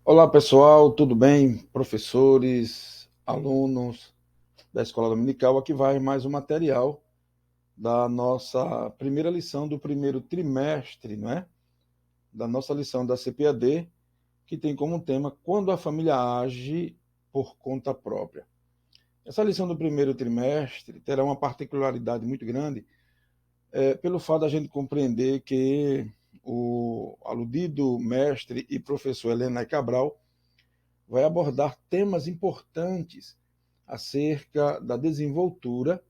Olá pessoal, tudo bem? Professores, alunos da Escola Dominical, aqui vai mais um material da nossa primeira lição do primeiro trimestre, não é? Da nossa lição da CPAD, que tem como tema Quando a família age por conta própria. Essa lição do primeiro trimestre terá uma particularidade muito grande, pelo fato da gente compreender que o aludido mestre e professor Helena Cabral vai abordar temas importantes acerca da desenvoltura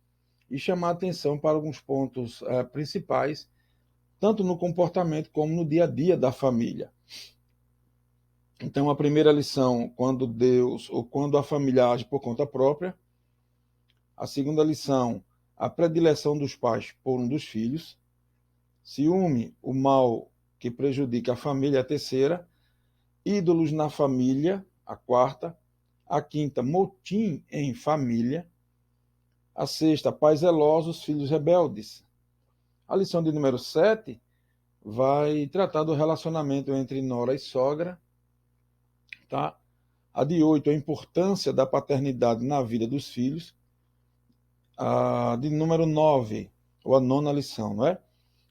e chamar atenção para alguns pontos principais, tanto no comportamento como no dia a dia da família. Então, a primeira lição, quando Deus ou quando a família age por conta própria. A segunda lição, a predileção dos pais por um dos filhos. Ciúme, o mal que prejudica a família. A terceira, ídolos na família. A quarta. A quinta, motim em família. A sexta, pais zelosos, filhos rebeldes. A lição de número 7 vai tratar do relacionamento entre nora e sogra. Tá? A de 8, a importância da paternidade na vida dos filhos. A de número 9, ou a nona lição, não é?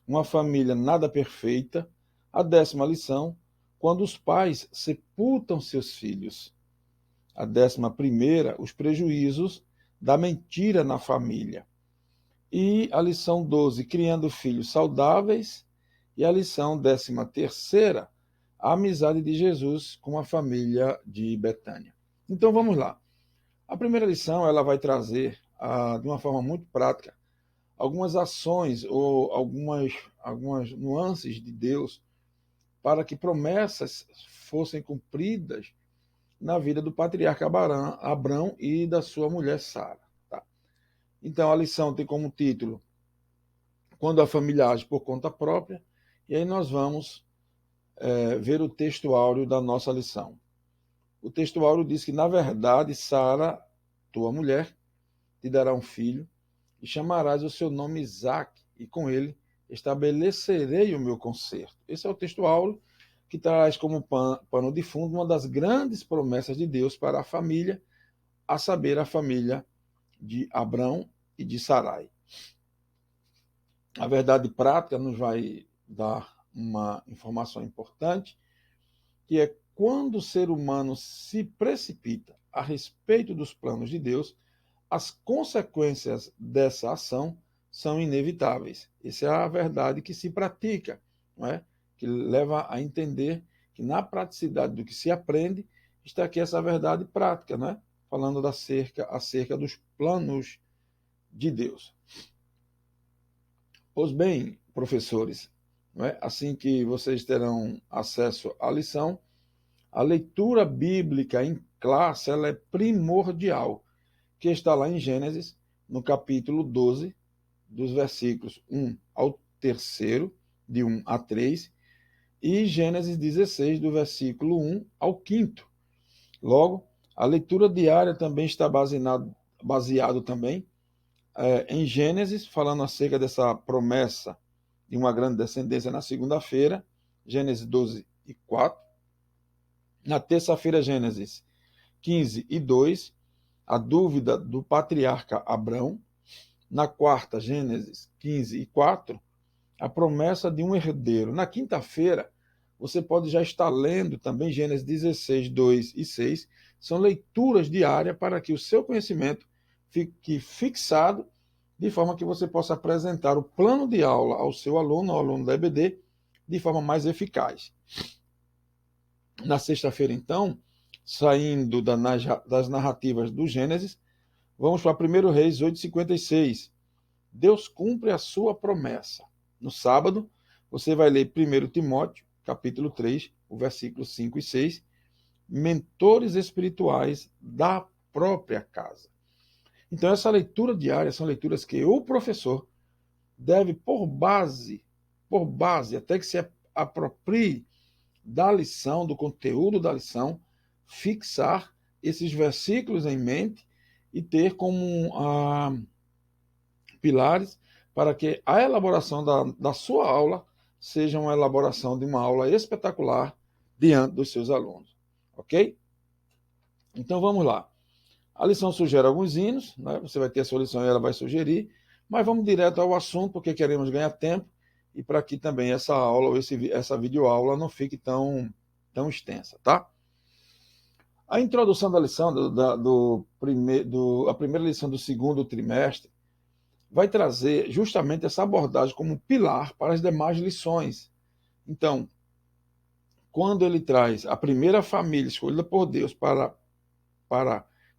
Uma família nada perfeita. A 10ª lição, quando os pais sepultam seus filhos. A 11ª, os prejuízos da mentira na família. E a lição 12, criando filhos saudáveis. E a lição 13ª, a amizade de Jesus com a família de Betânia. Então vamos lá. A primeira lição ela vai trazer, de uma forma muito prática, algumas ações ou algumas nuances de Deus para que promessas fossem cumpridas na vida do patriarca Abrão e da sua mulher Sara. Tá? Então a lição tem como título Quando a família age por conta própria, e aí nós vamos ver o texto áureo da nossa lição. O texto áureo diz que, na verdade, Sara, tua mulher, te dará um filho, e chamarás o seu nome Isaque, e com ele estabelecerei o meu conserto. Esse é o texto áureo que traz como pano de fundo uma das grandes promessas de Deus para a família, a saber, a família de Abrão e de Sarai. A verdade prática nos vai dar uma informação importante, que é quando o ser humano se precipita a respeito dos planos de Deus, as consequências dessa ação são inevitáveis. Essa é a verdade que se pratica, não é? Que leva a entender que na praticidade do que se aprende está aqui essa verdade prática, não é? Falando acerca dos planos de Deus. Pois bem, professores, não é? Assim que vocês terão acesso à lição, a leitura bíblica em classe ela é primordial, que está lá em Gênesis, no capítulo 12, dos versículos 1 ao 3, de 1 a 3, e Gênesis 16, do versículo 1 ao 5. Logo, a leitura diária também está baseado também em Gênesis, falando acerca dessa promessa de uma grande descendência na segunda-feira, Gênesis 12 e 4. Na terça-feira, Gênesis 15 e 2, a dúvida do patriarca Abrão. Na quarta, Gênesis 15 e 4, a promessa de um herdeiro. Na quinta-feira, você pode já estar lendo também Gênesis 16, 2 e 6. São leituras diárias para que o seu conhecimento fique fixado, de forma que você possa apresentar o plano de aula ao seu aluno, ao aluno da EBD, de forma mais eficaz. Na sexta-feira, então, saindo das narrativas do Gênesis, vamos para 1 Reis 8,56. Deus cumpre a sua promessa. No sábado, você vai ler 1 Timóteo, capítulo 3, o versículo 5 e 6, mentores espirituais da própria casa. Então, essa leitura diária são leituras que o professor deve, por base, até que se aproprie da lição, do conteúdo da lição, fixar esses versículos em mente e ter como pilares para que a elaboração da sua aula seja uma elaboração de uma aula espetacular diante dos seus alunos. ok? Então vamos lá. A lição sugere alguns hinos, né? Você vai ter a sua lição e ela vai sugerir, mas vamos direto ao assunto, porque queremos ganhar tempo e para que também essa aula ou essa videoaula não fique tão extensa, tá? A introdução da lição, a primeira lição do segundo trimestre, vai trazer justamente essa abordagem como pilar para as demais lições. Então, quando ele traz a primeira família escolhida por Deus para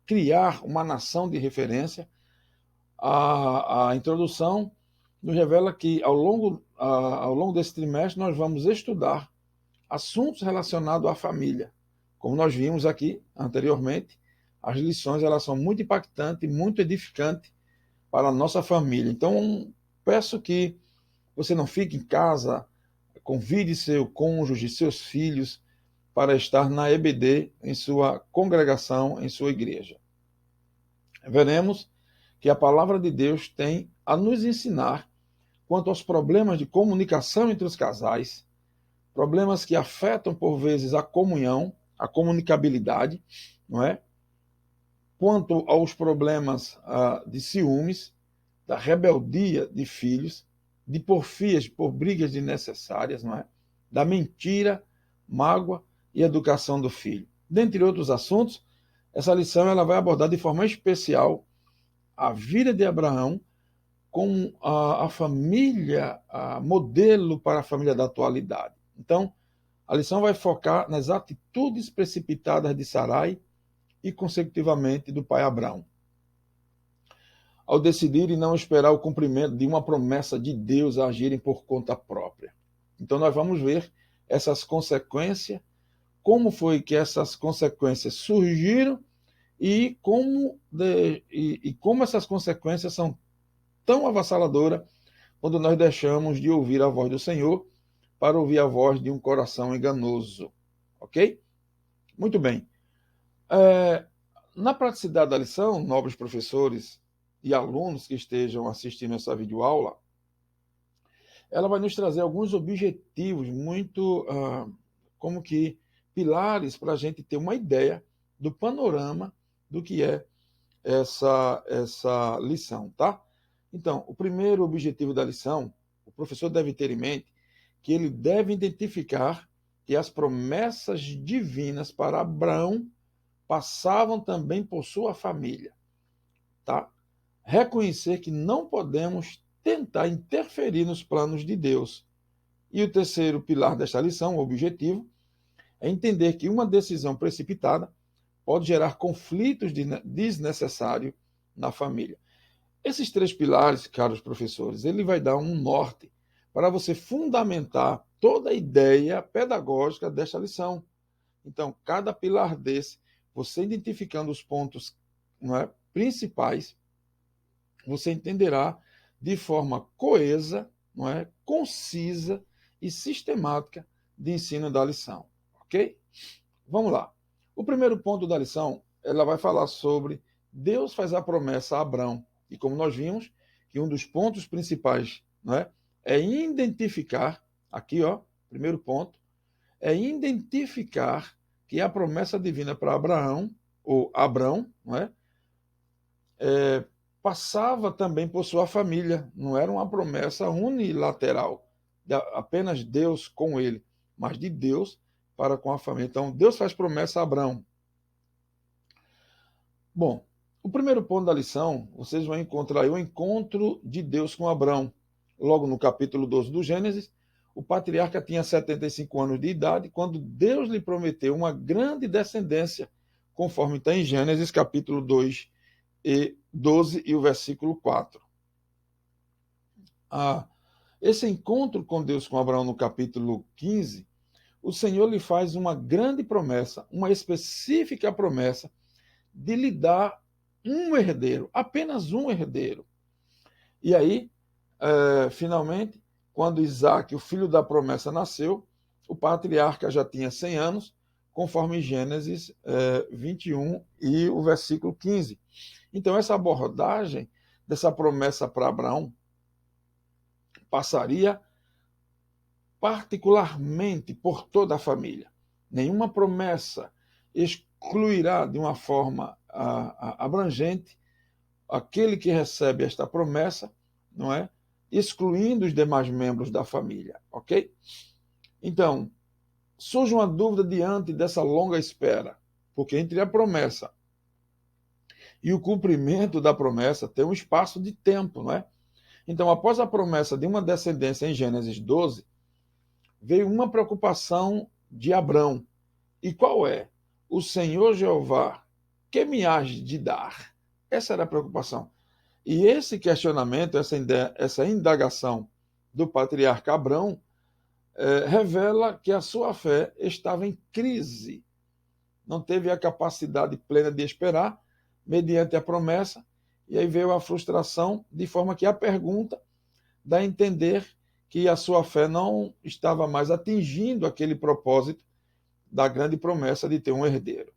criar uma nação de referência, a introdução nos revela que ao longo desse trimestre nós vamos estudar assuntos relacionados à família. Como nós vimos aqui anteriormente, as lições elas são muito impactantes, muito edificantes para a nossa família. Então, peço que você não fique em casa, convide seu cônjuge, seus filhos, para estar na EBD, em sua congregação, em sua igreja. Veremos que a palavra de Deus tem a nos ensinar quanto aos problemas de comunicação entre os casais, problemas que afetam, por vezes, a comunhão, a comunicabilidade, não é? Quanto aos problemas de ciúmes, da rebeldia de filhos, de porfias por brigas desnecessárias, não é? Da mentira, mágoa e educação do filho. Dentre outros assuntos, essa lição ela vai abordar de forma especial a vida de Abraão com a família, modelo para a família da atualidade. Então, a lição vai focar nas atitudes precipitadas de Sarai e, consecutivamente, do pai Abraão, ao decidir e não esperar o cumprimento de uma promessa de Deus a agirem por conta própria. Então nós vamos ver essas consequências, como foi que essas consequências surgiram e como essas consequências são tão avassaladoras quando nós deixamos de ouvir a voz do Senhor para ouvir a voz de um coração enganoso. Ok? Muito bem. Na praticidade da lição, nobres professores e alunos que estejam assistindo essa videoaula, ela vai nos trazer alguns objetivos muito, como que, pilares para a gente ter uma ideia do panorama do que é essa lição, tá? Então, o primeiro objetivo da lição, o professor deve ter em mente que ele deve identificar que as promessas divinas para Abraão passavam também por sua família, tá? Reconhecer que não podemos tentar interferir nos planos de Deus. E o terceiro pilar desta lição, o objetivo, é entender que uma decisão precipitada pode gerar conflitos desnecessários na família. Esses três pilares, caros professores, ele vai dar um norte para você fundamentar toda a ideia pedagógica desta lição. Então, cada pilar desse, você identificando os pontos, não é, principais, você entenderá de forma coesa, não é, concisa e sistemática de ensino da lição. Ok? Vamos lá. O primeiro ponto da lição, ela vai falar sobre Deus faz a promessa a Abraão. E como nós vimos, que um dos pontos principais, não é identificar, aqui, ó, primeiro ponto, é identificar que a promessa divina para Abraão, ou Abrão, não é, passava também por sua família. Não era uma promessa unilateral, de apenas Deus com ele, mas de Deus para com a família. Então, Deus faz promessa a Abraão. Bom, o primeiro ponto da lição, vocês vão encontrar aí o encontro de Deus com Abraão. Logo no capítulo 12 do Gênesis, o patriarca tinha 75 anos de idade quando Deus lhe prometeu uma grande descendência, conforme está em Gênesis capítulo 2 e 12 e o versículo 4. Esse encontro com Deus com Abraão no capítulo 15, o Senhor lhe faz uma grande promessa, uma específica promessa de lhe dar um herdeiro, apenas um herdeiro. E aí, finalmente, quando Isaac, o filho da promessa, nasceu, o patriarca já tinha 100 anos, conforme Gênesis 21 e o versículo 15. Então, essa abordagem dessa promessa para Abraão passaria particularmente por toda a família. Nenhuma promessa excluirá de uma forma abrangente aquele que recebe esta promessa, não é? Excluindo os demais membros da família, ok? Então, surge uma dúvida diante dessa longa espera, porque entre a promessa e o cumprimento da promessa tem um espaço de tempo, não é? Então, após a promessa de uma descendência em Gênesis 12, veio uma preocupação de Abrão. E qual é? O Senhor Jeová, que me hás de dar? Essa era a preocupação. E esse questionamento, essa indagação do patriarca Abrão, revela que a sua fé estava em crise. Não teve a capacidade plena de esperar, mediante a promessa, e aí veio a frustração, de forma que a pergunta dá a entender que a sua fé não estava mais atingindo aquele propósito da grande promessa de ter um herdeiro.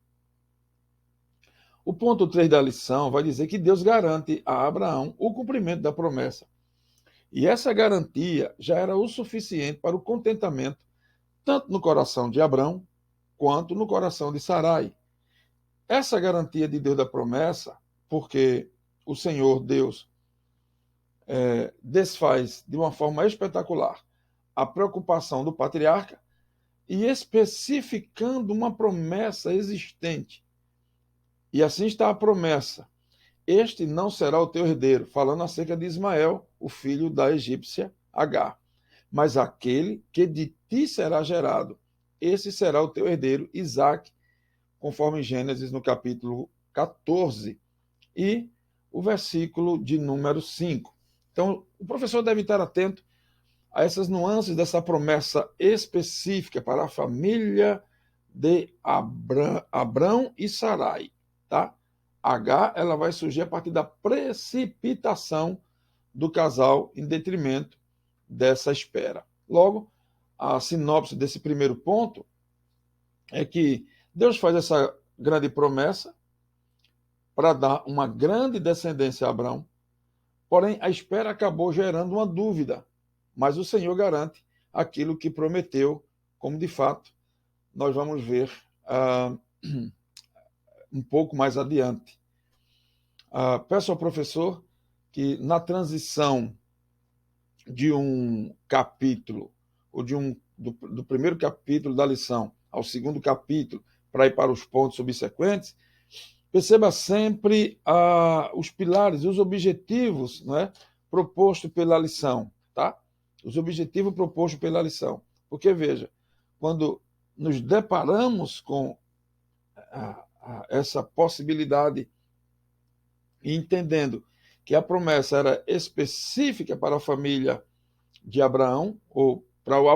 O ponto 3 da lição vai dizer que Deus garante a Abraão o cumprimento da promessa. E essa garantia já era o suficiente para o contentamento, tanto no coração de Abrão, quanto no coração de Sarai. Essa garantia de Deus da promessa, porque o Senhor Deus desfaz de uma forma espetacular a preocupação do patriarca e especificando uma promessa existente. E assim está a promessa: este não será o teu herdeiro, falando acerca de Ismael, o filho da egípcia Agar, mas aquele que de ti será gerado, esse será o teu herdeiro, Isaque, conforme Gênesis no capítulo 14 e o versículo de número 5. Então, o professor deve estar atento a essas nuances dessa promessa específica para a família de Abrão e Sarai, tá? H, ela vai surgir a partir da precipitação do casal em detrimento dessa espera. Logo, a sinopse desse primeiro ponto é que Deus faz essa grande promessa para dar uma grande descendência a Abrão, porém a espera acabou gerando uma dúvida, mas o Senhor garante aquilo que prometeu, como de fato nós vamos ver um pouco mais adiante. Peço ao professor que na transição de um capítulo, ou do primeiro capítulo da lição ao segundo capítulo, para ir para os pontos subsequentes, perceba sempre os pilares, os objetivos, né, propostos pela lição, tá? Os objetivos propostos pela lição. Porque, veja, quando nos deparamos com essa possibilidade e entendendo que a promessa era específica para a família de Abraão, ou para o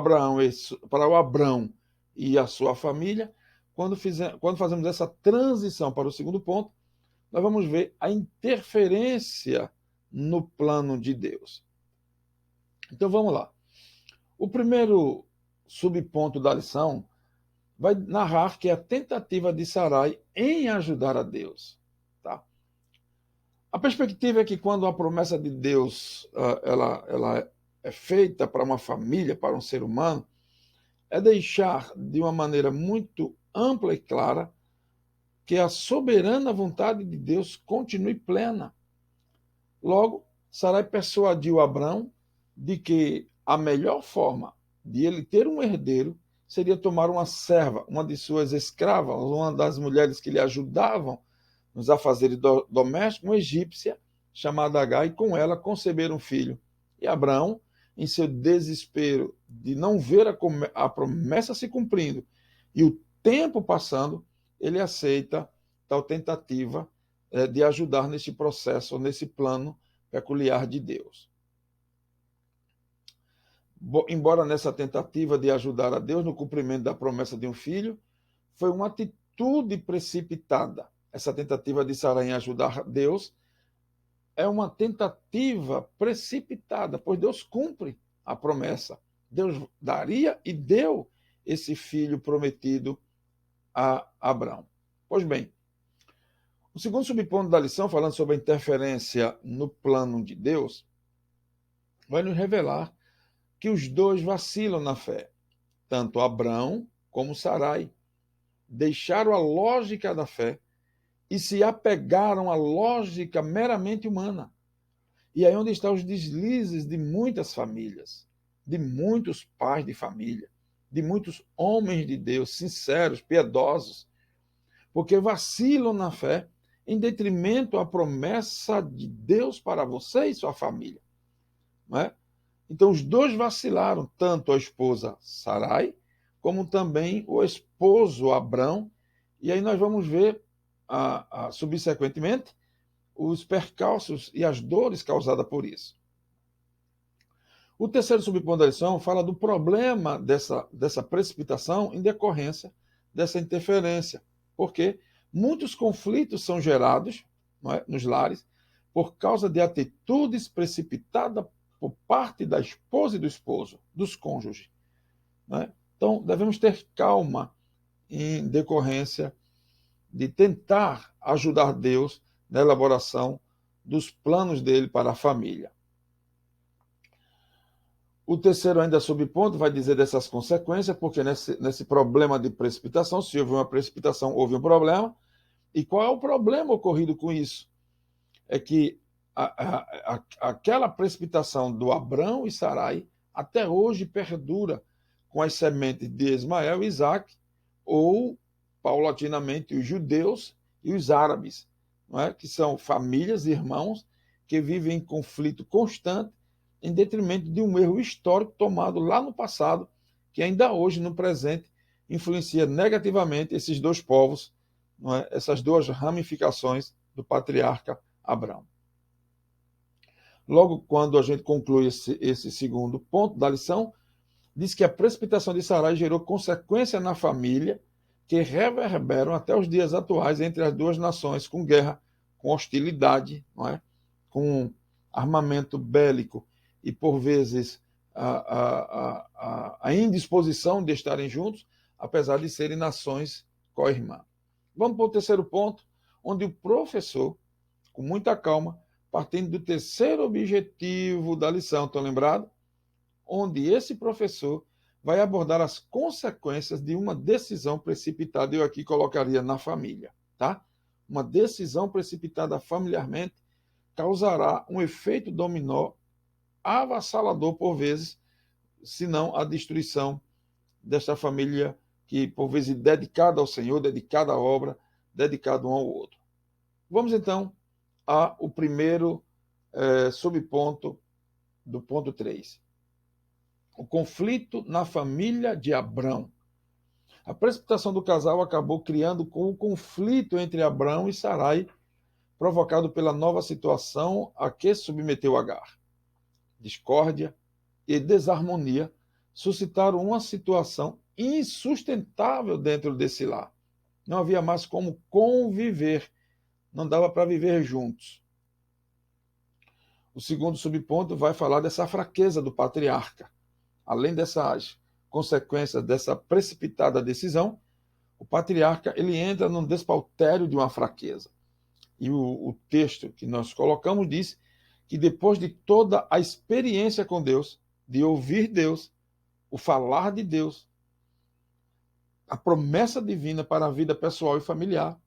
Abrão e a sua família, quando fazemos essa transição para o segundo ponto, nós vamos ver a interferência no plano de Deus. Então vamos lá. O primeiro subponto da lição vai narrar que é a tentativa de Sarai em ajudar a Deus. Tá? A perspectiva é que quando a promessa de Deus ela é feita para uma família, para um ser humano, é deixar de uma maneira muito ampla e clara que a soberana vontade de Deus continue plena. Logo, Sarai persuadiu Abrão de que a melhor forma de ele ter um herdeiro seria tomar uma serva, uma de suas escravas, uma das mulheres que lhe ajudavam nos afazeres domésticos, uma egípcia chamada Agar, e com ela conceber um filho. E Abraão, em seu desespero de não ver a promessa se cumprindo e o tempo passando, ele aceita tal tentativa de ajudar nesse processo, nesse plano peculiar de Deus. Embora nessa tentativa de ajudar a Deus no cumprimento da promessa de um filho, foi uma atitude precipitada. Essa tentativa de Sarai em ajudar Deus é uma tentativa precipitada, pois Deus cumpre a promessa. Deus daria e deu esse filho prometido a Abrão. Pois bem, o segundo subponto da lição, falando sobre a interferência no plano de Deus, vai nos revelar que os dois vacilam na fé, tanto Abrão como Sarai. deixaram a lógica da fé e se apegaram à lógica meramente humana. E aí onde estão os deslizes de muitas famílias, de muitos pais de família, de muitos homens de Deus, sinceros, piedosos, porque vacilam na fé em detrimento à promessa de Deus para você e sua família. Não é? Então os dois vacilaram, tanto a esposa Sarai, como também o esposo Abrão, e aí nós vamos ver, subsequentemente, os percalços e as dores causadas por isso. O terceiro subponto da lição fala do problema dessa precipitação em decorrência dessa interferência, porque muitos conflitos são gerados, não é, nos lares por causa de atitudes precipitadas por parte da esposa e do esposo, dos cônjuges. Não é? Então, devemos ter calma em decorrência de tentar ajudar Deus na elaboração dos planos dele para a família. O terceiro, ainda subponto, vai dizer dessas consequências, porque nesse problema de precipitação, se houve uma precipitação, houve um problema. E qual é o problema ocorrido com isso? É que aquela precipitação do Abrão e Sarai até hoje perdura com as sementes de Ismael e Isaac, ou, paulatinamente, os judeus e os árabes, não é? Que são famílias, irmãos, que vivem em conflito constante, em detrimento de um erro histórico tomado lá no passado, que ainda hoje, no presente, influencia negativamente esses dois povos, não é? Essas duas ramificações do patriarca Abraão. Logo, quando a gente conclui esse segundo ponto da lição, diz que a precipitação de Sarai gerou consequência na família que reverberam até os dias atuais entre as duas nações, com guerra, com hostilidade, não é? Com armamento bélico e, por vezes, a indisposição de estarem juntos, apesar de serem nações co-irmãs. Vamos para o terceiro ponto, onde o professor, com muita calma, partindo do terceiro objetivo da lição, estão lembrados? Onde esse professor vai abordar as consequências de uma decisão precipitada, eu aqui colocaria na família, tá? Uma decisão precipitada familiarmente causará um efeito dominó avassalador por vezes, se não a destruição desta família que, por vezes, dedicada ao Senhor, dedicada à obra, dedicada um ao outro. Vamos, então, ao primeiro subponto do ponto 3. O conflito na família de Abrão. A precipitação do casal acabou criando com o conflito entre Abrão e Sarai, provocado pela nova situação a que submeteu Agar. Discórdia e desarmonia suscitaram uma situação insustentável dentro desse lar. Não havia mais como conviver, não dava para viver juntos. O segundo subponto vai falar dessa fraqueza do patriarca. Além dessas consequências dessa precipitada decisão, o patriarca ele entra num despautério de uma fraqueza. E o texto que nós colocamos diz que depois de toda a experiência com Deus, de ouvir Deus, o falar de Deus, a promessa divina para a vida pessoal e familiar,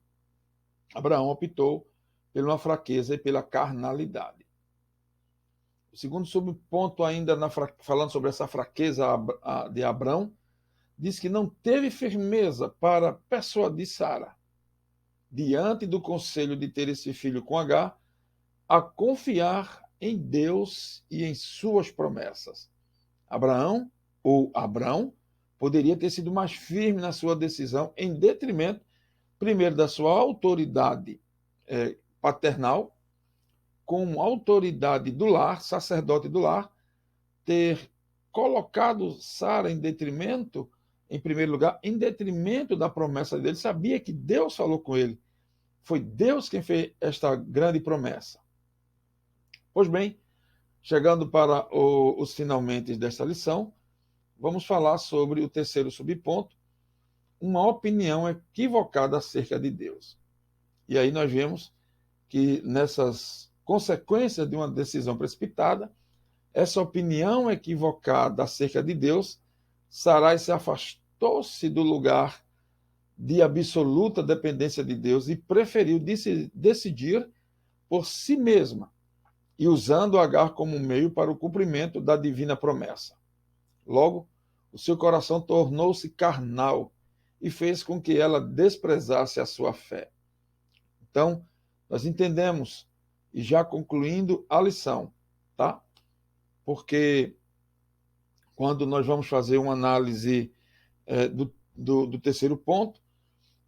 Abraão optou por uma fraqueza e pela carnalidade. O segundo subponto, ainda falando sobre essa fraqueza de Abrão, diz que não teve firmeza para persuadir Sara, diante do conselho de ter esse filho com Agar, a confiar em Deus e em suas promessas. Abraão, ou Abrão, poderia ter sido mais firme na sua decisão, em detrimento, primeiro, da sua autoridade paternal, como autoridade do lar, sacerdote do lar, ter colocado Sara em detrimento, em primeiro lugar, em detrimento da promessa dele. Sabia que Deus falou com ele. Foi Deus quem fez esta grande promessa. Pois bem, chegando para os finalmente desta lição, vamos falar sobre o terceiro subponto, uma opinião equivocada acerca de Deus. E aí nós vemos que nessas consequências de uma decisão precipitada, essa opinião equivocada acerca de Deus, Sarai se afastou-se do lugar de absoluta dependência de Deus e preferiu decidir por si mesma e usando Agar como meio para o cumprimento da divina promessa. Logo, o seu coração tornou-se carnal e fez com que ela desprezasse a sua fé. Então, nós entendemos, e já concluindo a lição, tá? Porque quando nós vamos fazer uma análise do terceiro ponto,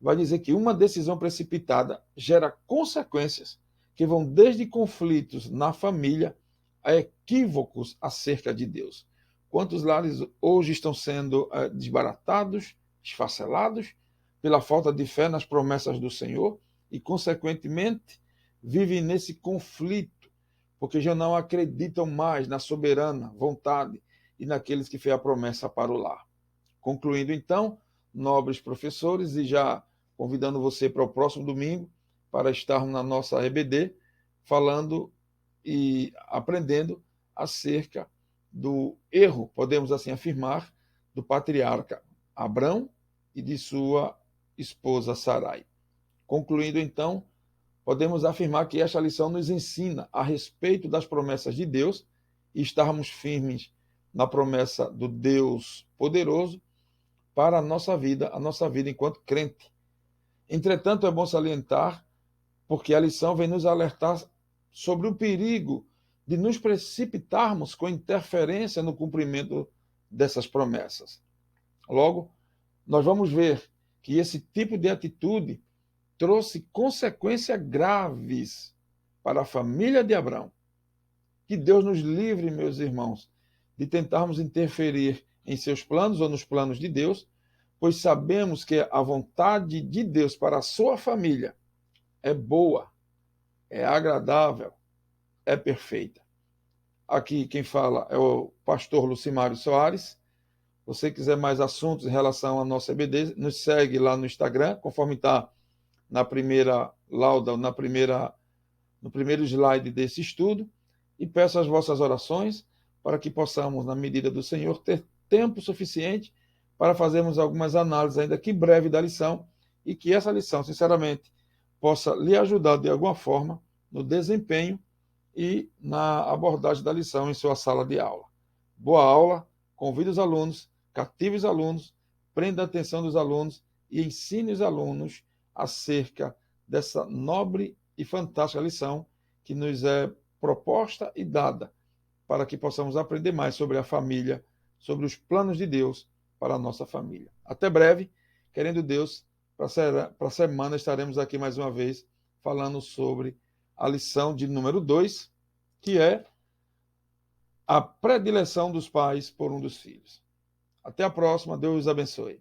vai dizer que uma decisão precipitada gera consequências que vão desde conflitos na família a equívocos acerca de Deus. Quantos lares hoje estão sendo desbaratados, esfacelados, pela falta de fé nas promessas do Senhor e, consequentemente, vivem nesse conflito, porque já não acreditam mais na soberana vontade e naqueles que fez a promessa para o lar. Concluindo, então, nobres professores, e já convidando você para o próximo domingo, para estarmos na nossa EBD, falando e aprendendo acerca do erro, podemos assim afirmar, do patriarca Abrão e de sua esposa Sarai. Concluindo, então, podemos afirmar que esta lição nos ensina a respeito das promessas de Deus e estarmos firmes na promessa do Deus poderoso para a nossa vida enquanto crente. Entretanto, é bom salientar, porque a lição vem nos alertar sobre o perigo de nos precipitarmos com interferência no cumprimento dessas promessas. Logo, nós vamos ver que esse tipo de atitude trouxe consequências graves para a família de Abrão. Que Deus nos livre, meus irmãos, de tentarmos interferir em seus planos ou nos planos de Deus, pois sabemos que a vontade de Deus para a sua família é boa, é agradável, é perfeita. Aqui quem fala é o pastor Lucimário Soares. Se você quiser mais assuntos em relação à nossa EBD, nos segue lá no Instagram, conforme está na primeira lauda, no primeiro slide desse estudo, e peço as vossas orações para que possamos, na medida do Senhor, ter tempo suficiente para fazermos algumas análises, ainda que breve, da lição, e que essa lição, sinceramente, possa lhe ajudar de alguma forma no desempenho e na abordagem da lição em sua sala de aula. Boa aula, convide os alunos, cative os alunos, prenda a atenção dos alunos e ensine os alunos acerca dessa nobre e fantástica lição que nos é proposta e dada para que possamos aprender mais sobre a família, sobre os planos de Deus para a nossa família. Até breve, querendo Deus, para a semana estaremos aqui mais uma vez falando sobre a lição de número 2, que é a predileção dos pais por um dos filhos. Até a próxima, Deus os abençoe.